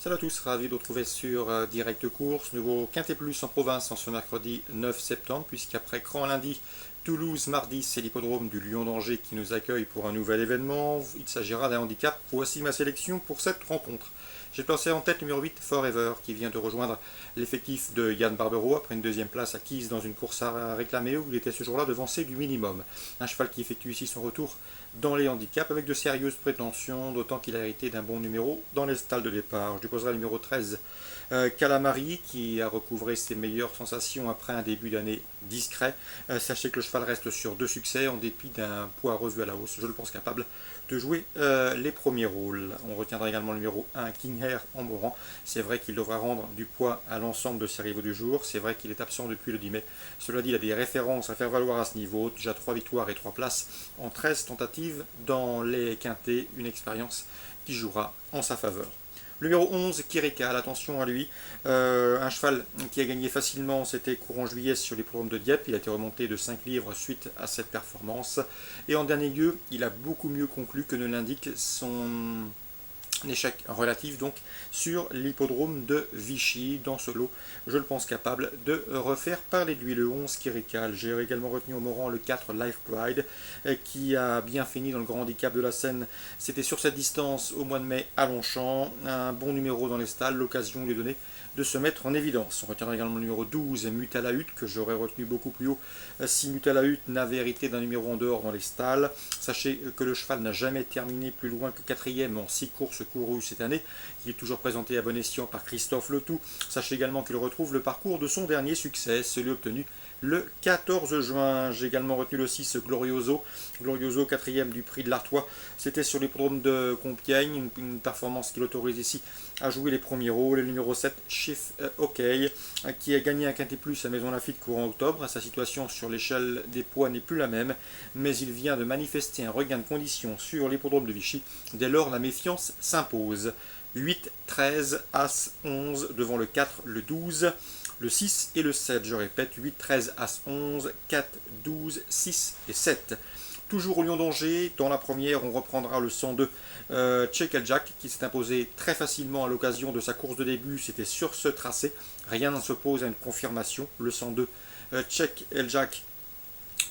Salut à tous, ravi de vous retrouver sur Direct Course, nouveau Quintet Plus en province en ce mercredi 9 septembre, puisqu'après Cran lundi, Toulouse mardi, c'est l'hippodrome du Lion d'Angers qui nous accueille pour un nouvel événement. Il s'agira d'un handicap. Voici ma sélection pour cette rencontre. J'ai placé en tête numéro 8, Forever, qui vient de rejoindre l'effectif de Yann Barbero après une deuxième place acquise dans une course à réclamer où il était ce jour-là devancé du minimum. Un cheval qui effectue ici son retour dans les handicaps avec de sérieuses prétentions, d'autant qu'il a hérité d'un bon numéro dans les stalles de départ. Je lui poserai le numéro 13, Calamari, qui a recouvré ses meilleures sensations après un début d'année discret. Sachez que le cheval reste sur 2 succès en dépit d'un poids revu à la hausse. Je le pense capable de jouer les premiers rôles. On retiendra également le numéro 1, King Hair en Moran. C'est vrai qu'il devra rendre du poids à l'ensemble de ses rivaux du jour. C'est vrai qu'il est absent depuis le 10 mai. Cela dit, il a des références à faire valoir à ce niveau. Déjà 3 victoires et 3 places en 13 tentatives dans les quintés. Une expérience qui jouera en sa faveur. Le numéro 11, Kirikal, attention à lui. Un cheval qui a gagné facilement, c'était courant juillet sur les programmes de Dieppe. Il a été remonté de 5 livres suite à cette performance. Et en dernier lieu, il a beaucoup mieux conclu que ne l'indique son échec relatif donc sur l'hippodrome de Vichy. Dans ce lot, je le pense capable de refaire parler de lui. Le 11 Kirikal. J'ai également retenu au Moran le 4 Life Pride qui a bien fini dans le grand handicap de la Seine. C'était sur cette distance au mois de mai à Longchamp. Un bon numéro dans les stalles, l'occasion lui donnée de se mettre en évidence. On retiendra également le numéro 12 Mutalahut que j'aurais retenu beaucoup plus haut si Mutalahut n'avait hérité d'un numéro en dehors dans les stalles. Sachez que le cheval n'a jamais terminé plus loin que 4e en 6 courses courues cette année. Il est toujours présenté à bon escient par Christophe Letout. Sachez également qu'il retrouve le parcours de son dernier succès, celui obtenu le 14 juin. J'ai également retenu le 6 Glorioso. Glorioso, 4e du prix de l'Artois. C'était sur l'hippodrome de Compiègne, une performance qui l'autorise ici à jouer les premiers rôles. Le numéro 7, Chief OK, qui a gagné un quintet plus à Maison Lafitte courant octobre. Sa situation sur l'échelle des poids n'est plus la même, mais il vient de manifester un regain de condition sur l'hippodrome de Vichy. Dès lors, la méfiance s'impose. 8, 13, As, 11, devant le 4, le 12, le 6 et le 7. Je répète, 8, 13, As, 11, 4, 12, 6 et 7. Toujours au Lion d'Angers, dans la première, on reprendra le 102 Check El Jack qui s'est imposé très facilement à l'occasion de sa course de début. C'était sur ce tracé, rien ne s'oppose à une confirmation. Le 102 Check El Jack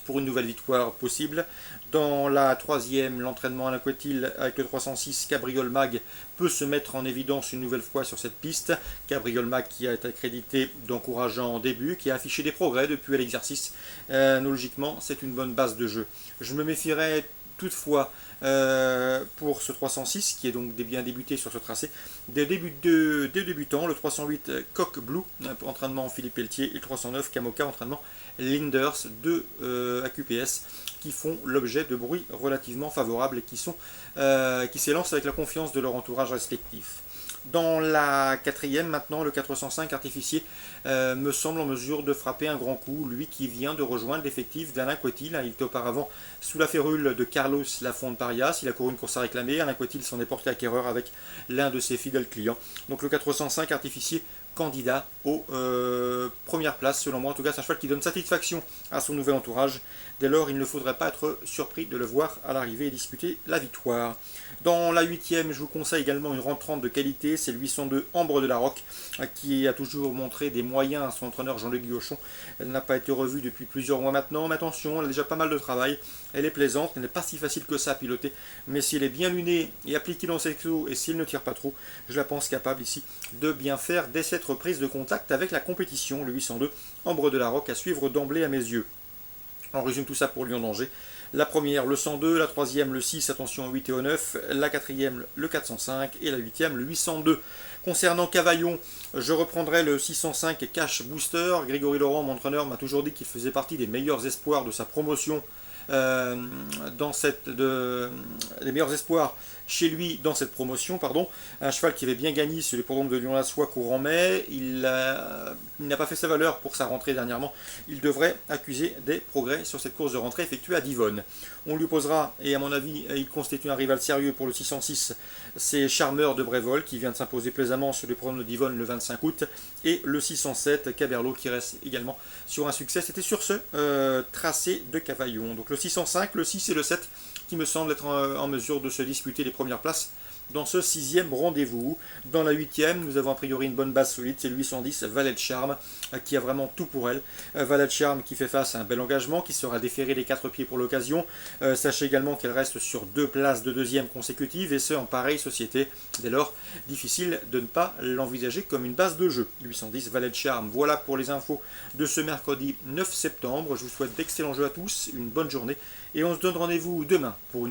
pour une nouvelle victoire possible. Dans la troisième, l'entraînement à l'Aquetil avec le 306 Cabriole Mag peut se mettre en évidence une nouvelle fois sur cette piste. Cabriole Mag qui a été accrédité d'encourageant début, qui a affiché des progrès depuis l'exercice. Logiquement, c'est une bonne base de jeu. Je me méfierais toutefois pour ce 306 qui est donc bien débuté sur ce tracé des débutants, le 308 Coq Blue, entraînement Philippe Pelletier, et le 309 Kamoka, entraînement Linders, deux AQPS qui font l'objet de bruits relativement favorables et qui s'élancent avec la confiance de leur entourage respectif. Dans la quatrième, maintenant, le 405 Artificier me semble en mesure de frapper un grand coup, lui qui vient de rejoindre l'effectif d'Alain Coetil. Il était auparavant sous la férule de Carlos Lafond Parias. Il a couru une course à réclamer. Alain Coetil s'en est porté acquéreur avec l'un de ses fidèles clients. Donc le 405 Artificier, candidat aux premières places, selon moi. En tout cas, c'est un cheval qui donne satisfaction à son nouvel entourage. Dès lors, il ne faudrait pas être surpris de le voir à l'arrivée et disputer la victoire. Dans la huitième, je vous conseille également une rentrante de qualité. C'est le 802 Ambre de la Roque, qui a toujours montré des moyens à son entraîneur Jean-Luc Guillochon. Elle n'a pas été revue depuis plusieurs mois maintenant, mais attention, elle a déjà pas mal de travail. Elle est plaisante, elle n'est pas si facile que ça à piloter, mais si elle est bien lunée et appliquée dans ses sauts, et s'il ne tire pas trop, je la pense capable ici de bien faire dès cette reprise de contact avec la compétition. Le 802 Ambre de la Roque à suivre d'emblée à mes yeux. On résume tout ça pour Lion d'Angers. La première, le 102, la troisième, le 6, attention au 8 et au 9, la quatrième, le 405 et la huitième, le 802. Concernant Cavaillon, je reprendrai le 605 Cash Booster. Grégory Laurent, mon entraîneur, m'a toujours dit qu'il faisait partie des meilleurs espoirs de sa promotion. Les meilleurs espoirs chez lui dans cette promotion, pardon. Un cheval qui avait bien gagné sur les programmes de Lyon-la-Soie courant mai. Il n'a pas fait sa valeur pour sa rentrée dernièrement. Il devrait accuser des progrès sur cette course de rentrée effectuée à Divonne. On lui posera, et à mon avis, il constitue un rival sérieux pour le 606, c'est Charmeur de Brévol qui vient de s'imposer plaisamment sur les programmes de Divonne le 25 août. Et le 607 Caberlo qui reste également sur un succès. C'était sur ce tracé de Cavaillon. Donc le 605, le 6 et le 7 qui me semblent être en mesure de se disputer les premières places dans ce 6e rendez-vous. Dans la 8e, nous avons a priori une bonne base solide, c'est le 810 Valet de Charme qui a vraiment tout pour elle. Valet de Charme qui fait face à un bel engagement, qui sera déféré les 4 pieds pour l'occasion. Sachez également qu'elle reste sur 2 places de 2e consécutives, et ce en pareille société. Dès lors, difficile de ne pas l'envisager comme une base de jeu. 810 Valet de Charme. Voilà pour les infos de ce mercredi 9 septembre. Je vous souhaite d'excellents jeux à tous, une bonne journée, et on se donne rendez-vous demain pour une